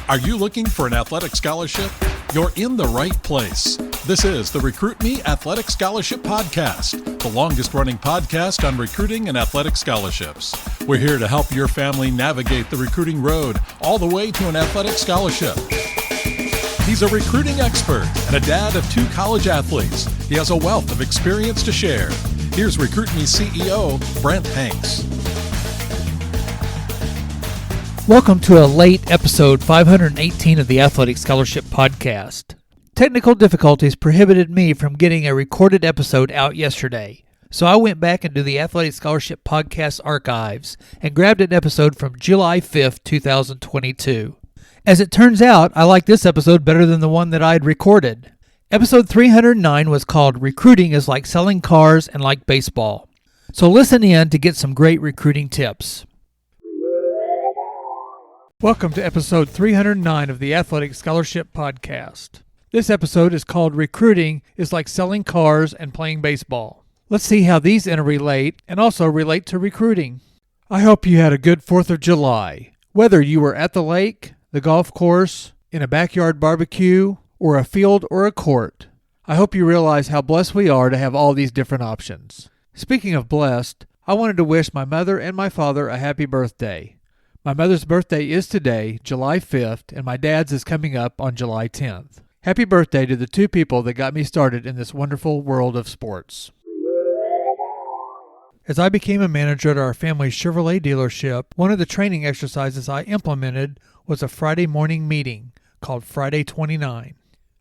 Are you looking for an athletic scholarship? You're in the right place. This is the Recruit Me Athletic Scholarship Podcast, the longest-running podcast on recruiting and athletic scholarships. We're here to help your family navigate the recruiting road all the way to an athletic scholarship. He's a recruiting expert and a dad of 2 college athletes. He has a wealth of experience to share. Here's Recruit Me CEO, Brent Hanks. Welcome to a late episode 518 of the Athletic Scholarship Podcast. Technical difficulties prohibited me from getting a recorded episode out yesterday, so I went back into the Athletic Scholarship Podcast archives and grabbed an episode from July 5th, 2022. As it turns out, I like this episode better than the one that I had recorded. Episode 309 was called Recruiting is Like Selling Cars and Like Baseball. So listen in to get some great recruiting tips. Welcome to episode 309 of the Athletic Scholarship Podcast. This episode is called Recruiting is Like Selling Cars and Playing Baseball. Let's see how these interrelate and also relate to recruiting. I hope you had a good 4th of July. Whether you were at the lake, the golf course, in a backyard barbecue, or a field or a court, I hope you realize how blessed we are to have all these different options. Speaking of blessed, I wanted to wish my mother and my father a happy birthday. My mother's birthday is today, July 5th, and my dad's is coming up on July 10th. Happy birthday to the 2 people that got me started in this wonderful world of sports. As I became a manager at our family's Chevrolet dealership, one of the training exercises I implemented was a Friday morning meeting called Friday 29.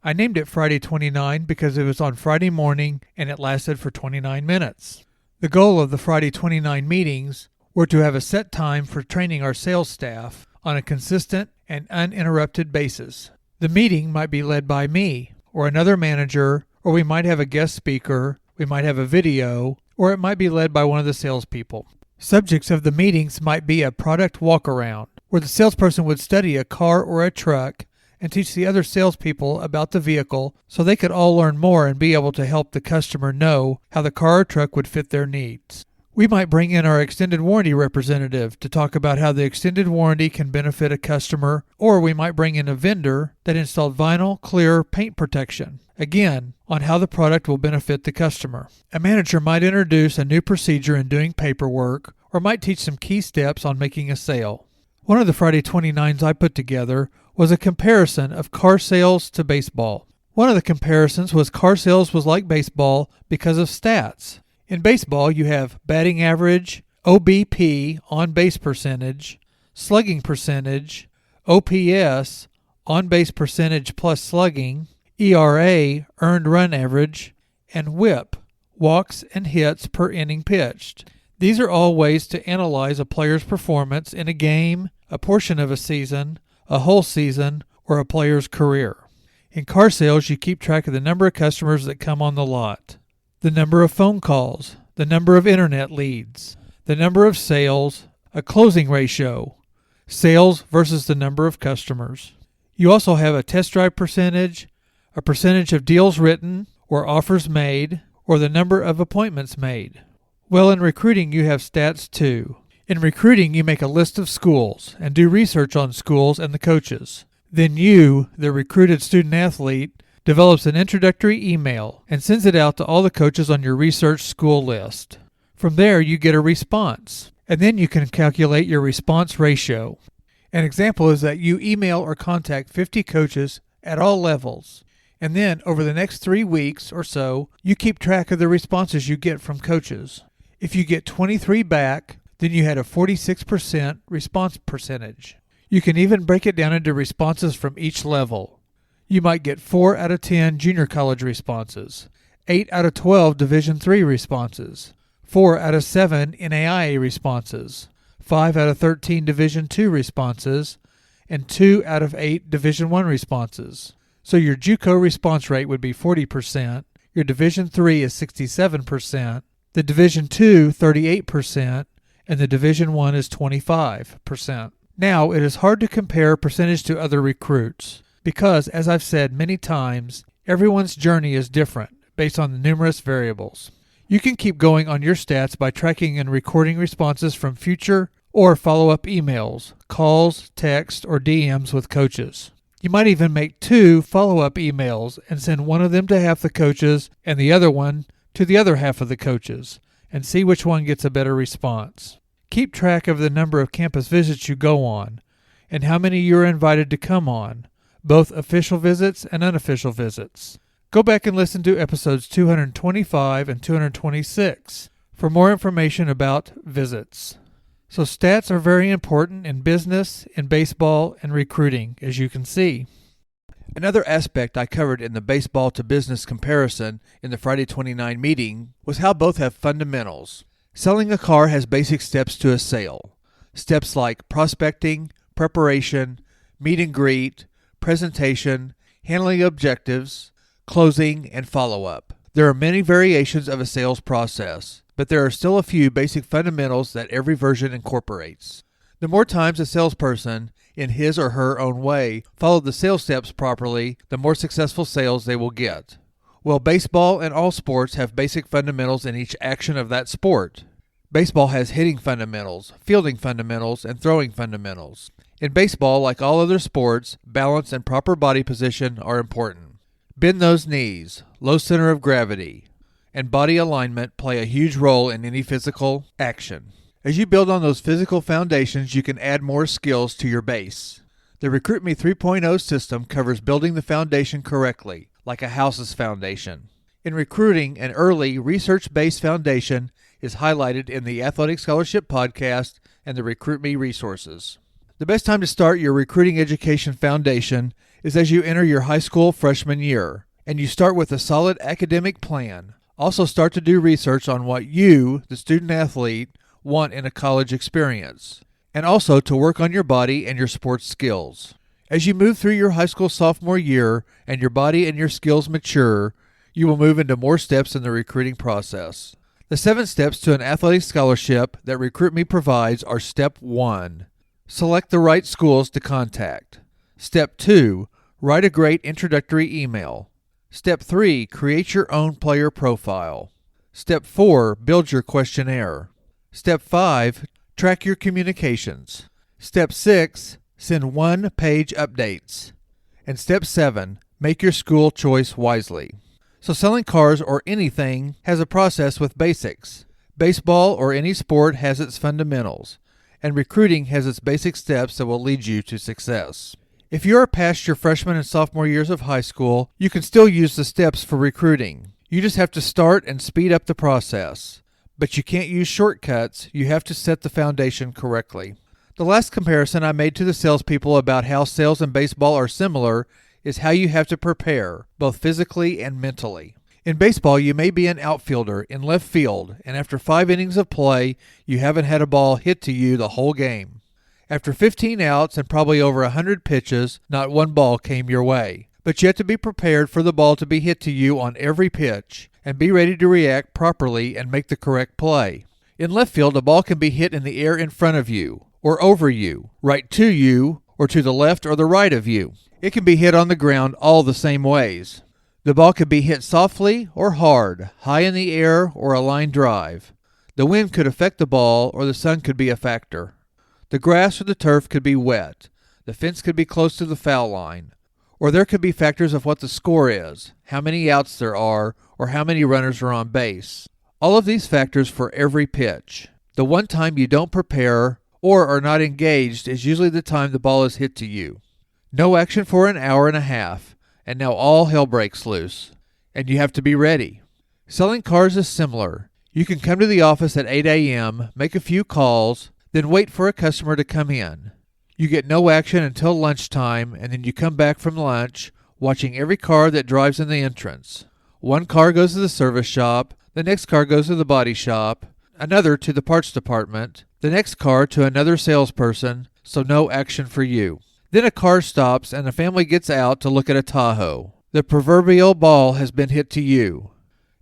I named it Friday 29 because it was on Friday morning and it lasted for 29 minutes. The goal of the Friday 29 meetings were to have a set time for training our sales staff on a consistent and uninterrupted basis. The meeting might be led by me or another manager, or we might have a guest speaker, we might have a video, or it might be led by one of the salespeople. Subjects of the meetings might be a product walk-around, where the salesperson would study a car or a truck and teach the other salespeople about the vehicle so they could all learn more and be able to help the customer know how the car or truck would fit their needs. We might bring in our extended warranty representative to talk about how the extended warranty can benefit a customer, or we might bring in a vendor that installed vinyl clear paint protection, again, on how the product will benefit the customer. A manager might introduce a new procedure in doing paperwork, or might teach some key steps on making a sale. One of the Friday 29s I put together was a comparison of car sales to baseball. One of the comparisons was car sales was like baseball because of stats. In baseball, you have batting average, OBP, on-base percentage, slugging percentage, OPS, on-base percentage plus slugging, ERA, earned run average, and WHIP, walks and hits per inning pitched. These are all ways to analyze a player's performance in a game, a portion of a season, a whole season, or a player's career. In car sales, you keep track of the number of customers that come on the lot, the number of phone calls, the number of internet leads, the number of sales, a closing ratio, sales versus the number of customers. You also have a test drive percentage, a percentage of deals written or offers made, or the number of appointments made. Well, in recruiting, you have stats too. In recruiting, you make a list of schools and do research on schools and the coaches. Then you, the recruited student athlete, develops an introductory email and sends it out to all the coaches on your research school list. From there, you get a response, and then you can calculate your response ratio. An example is that you email or contact 50 coaches at all levels, and then over the next 3 weeks or so, you keep track of the responses you get from coaches. If you get 23 back, then you had a 46% response percentage. You can even break it down into responses from each level. You might get 4 out of 10 junior college responses, 8 out of 12 Division III responses, 4 out of 7 NAIA responses, 5 out of 13 Division II responses, and 2 out of 8 Division I responses. So your JUCO response rate would be 40%, your Division III is 67%, the Division II 38%, and the Division I is 25%. Now, it is hard to compare percentage to other recruits, because, as I've said many times, everyone's journey is different based on the numerous variables. You can keep going on your stats by tracking and recording responses from future or follow-up emails, calls, texts, or DMs with coaches. You might even make 2 follow-up emails and send one of them to half the coaches and the other one to the other half of the coaches, and see which one gets a better response. Keep track of the number of campus visits you go on, and how many you're invited to come on, both official visits and unofficial visits. Go back and listen to episodes 225 and 226 for more information about visits. So stats are very important in business, in baseball, and recruiting, as you can see. Another aspect I covered in the baseball to business comparison in the Friday 29 meeting was how both have fundamentals. Selling a car has basic steps to a sale. Steps like prospecting, preparation, meet and greet, presentation, handling objectives, closing, and follow-up. There are many variations of a sales process, but there are still a few basic fundamentals that every version incorporates. The more times a salesperson, in his or her own way, follow the sales steps properly, the more successful sales they will get. Well, baseball and all sports have basic fundamentals in each action of that sport. Baseball has hitting fundamentals, fielding fundamentals, and throwing fundamentals. In baseball, like all other sports, balance and proper body position are important. Bend those knees, low center of gravity, and body alignment play a huge role in any physical action. As you build on those physical foundations, you can add more skills to your base. The Recruit Me 3.0 system covers building the foundation correctly, like a house's foundation. In recruiting, an early, research-based foundation is highlighted in the Athletic Scholarship Podcast and the Recruit Me resources. The best time to start your recruiting education foundation is as you enter your high school freshman year, and you start with a solid academic plan. Also start to do research on what you, the student-athlete, want in a college experience, and also to work on your body and your sports skills. As you move through your high school sophomore year and your body and your skills mature, you will move into more steps in the recruiting process. The 7 steps to an athletic scholarship that Recruit Me provides are: Step 1, select the right schools to contact. Step 2, write a great introductory email. Step 3, create your own player profile. Step 4, build your questionnaire. Step 5, track your communications. Step 6, send one-page updates. And Step 7, make your school choice wisely. So selling cars or anything has a process with basics. Baseball or any sport has its fundamentals, and recruiting has its basic steps that will lead you to success. If you are past your freshman and sophomore years of high school, you can still use the steps for recruiting. You just have to start and speed up the process. But you can't use shortcuts. You have to set the foundation correctly. The last comparison I made to the salespeople about how sales and baseball are similar is how you have to prepare, both physically and mentally. In baseball, you may be an outfielder in left field, and after 5 innings of play, you haven't had a ball hit to you the whole game. After 15 outs and probably over 100 pitches, not one ball came your way. But you have to be prepared for the ball to be hit to you on every pitch, and be ready to react properly and make the correct play. In left field, a ball can be hit in the air in front of you, or over you, right to you, or to the left or the right of you. It can be hit on the ground all the same ways. The ball could be hit softly or hard, high in the air or a line drive. The wind could affect the ball, or the sun could be a factor. The grass or the turf could be wet. The fence could be close to the foul line. Or there could be factors of what the score is, how many outs there are, or how many runners are on base. All of these factors for every pitch. The one time you don't prepare or are not engaged is usually the time the ball is hit to you. No action for an hour and a half, and now all hell breaks loose, and you have to be ready. Selling cars is similar. You can come to the office at 8 a.m., make a few calls, then wait for a customer to come in. You get no action until lunchtime, and then you come back from lunch, watching every car that drives in the entrance. One car goes to the service shop, the next car goes to the body shop, another to the parts department, the next car to another salesperson, so no action for you. Then a car stops and a family gets out to look at a Tahoe. The proverbial ball has been hit to you.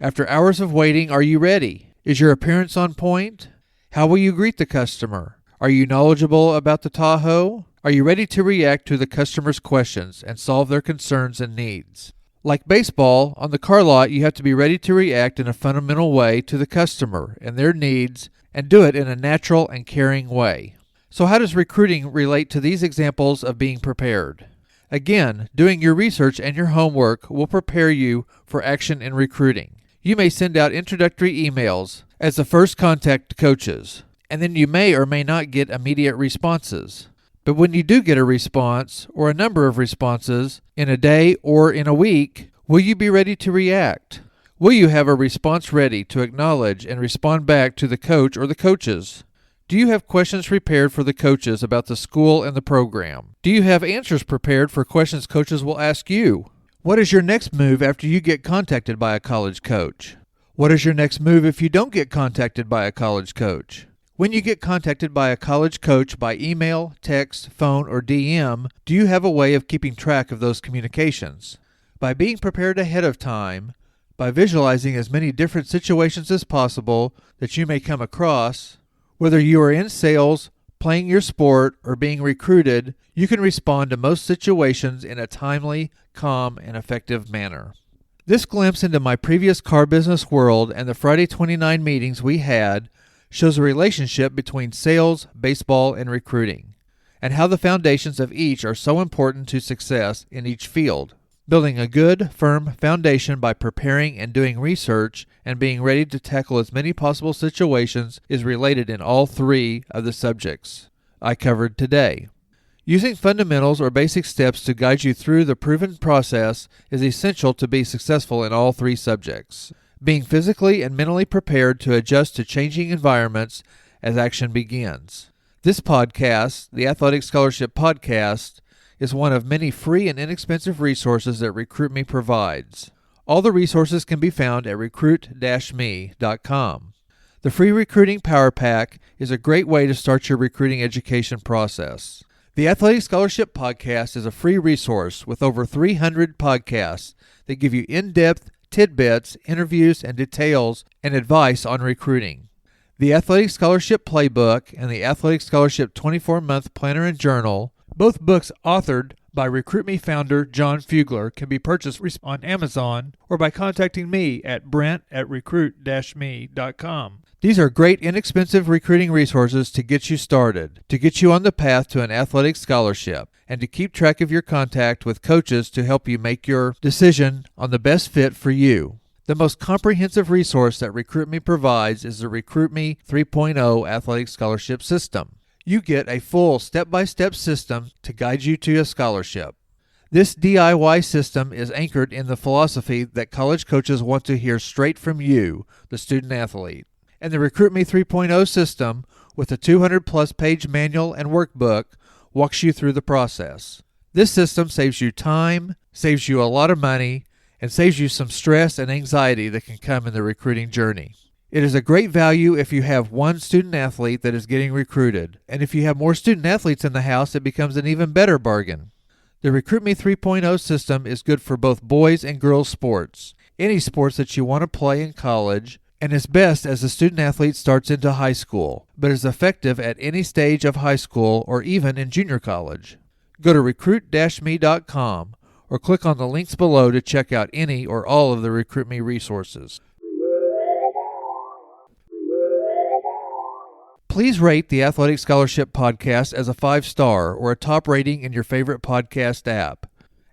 After hours of waiting, are you ready? Is your appearance on point? How will you greet the customer? Are you knowledgeable about the Tahoe? Are you ready to react to the customer's questions and solve their concerns and needs? Like baseball, on the car lot, you have to be ready to react in a fundamental way to the customer and their needs, and do it in a natural and caring way. So how does recruiting relate to these examples of being prepared? Again, doing your research and your homework will prepare you for action in recruiting. You may send out introductory emails as the first contact to coaches, and then you may or may not get immediate responses. But when you do get a response, or a number of responses, in a day or in a week, will you be ready to react? Will you have a response ready to acknowledge and respond back to the coach or the coaches? Do you have questions prepared for the coaches about the school and the program? Do you have answers prepared for questions coaches will ask you? What is your next move after you get contacted by a college coach? What is your next move if you don't get contacted by a college coach? When you get contacted by a college coach by email, text, phone, or DM, do you have a way of keeping track of those communications? By being prepared ahead of time, by visualizing as many different situations as possible that you may come across, whether you are in sales, playing your sport, or being recruited, you can respond to most situations in a timely, calm, and effective manner. This glimpse into my previous car business world and the Friday 29 meetings we had shows a relationship between sales, baseball, and recruiting, and how the foundations of each are so important to success in each field. Building a good, firm foundation by preparing and doing research and being ready to tackle as many possible situations is related in all three of the subjects I covered today. Using fundamentals or basic steps to guide you through the proven process is essential to be successful in all three subjects. Being physically and mentally prepared to adjust to changing environments as action begins. This podcast, the Athletic Scholarship Podcast, is one of many free and inexpensive resources that RecruitMe provides. All the resources can be found at recruit-me.com. The free Recruiting Power Pack is a great way to start your recruiting education process. The Athletic Scholarship Podcast is a free resource with over 300 podcasts that give you in-depth tidbits, interviews, and details and advice on recruiting. The Athletic Scholarship Playbook and the Athletic Scholarship 24-Month Planner and Journal, both books authored by RecruitMe founder John Fugler, can be purchased on Amazon or by contacting me at brent@recruit-me.com. These are great inexpensive recruiting resources to get you started, to get you on the path to an athletic scholarship, and to keep track of your contact with coaches to help you make your decision on the best fit for you. The most comprehensive resource that RecruitMe provides is the RecruitMe 3.0 Athletic Scholarship System. You get a full step-by-step system to guide you to a scholarship. This DIY system is anchored in the philosophy that college coaches want to hear straight from you, the student-athlete. And the RecruitMe 3.0 system, with a 200-plus page manual and workbook, walks you through the process. This system saves you time, saves you a lot of money, and saves you some stress and anxiety that can come in the recruiting journey. It is a great value if you have one student-athlete that is getting recruited, and if you have more student-athletes in the house, it becomes an even better bargain. The RecruitMe 3.0 system is good for both boys and girls sports, any sports that you want to play in college, and is best as the student-athlete starts into high school, but is effective at any stage of high school or even in junior college. Go to recruit-me.com or click on the links below to check out any or all of the RecruitMe resources. Please rate the Athletic Scholarship Podcast as a 5-star or a top rating in your favorite podcast app.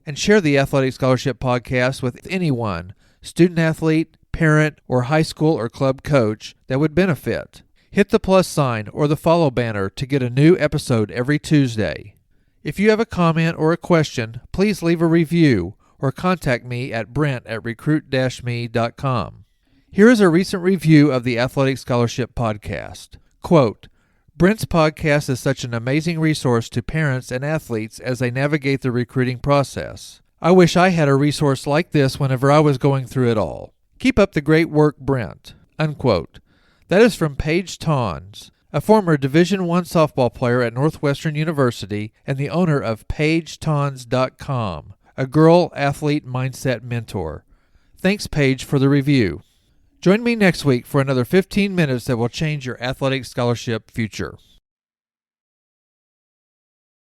And share the Athletic Scholarship Podcast with anyone, student-athlete, parent, or high school or club coach that would benefit. Hit the plus sign or the follow banner to get a new episode every Tuesday. If you have a comment or a question, please leave a review or contact me at brent@recruit-me.com. Here is a recent review of the Athletic Scholarship Podcast. Quote, Brent's podcast is such an amazing resource to parents and athletes as they navigate the recruiting process. I wish I had a resource like this whenever I was going through it all. Keep up the great work, Brent. Unquote. That is from Paige Tons, a former Division I softball player at Northwestern University and the owner of PaigeTons.com, a girl athlete mindset mentor. Thanks, Paige, for the review. Join me next week for another 15 minutes that will change your athletic scholarship future.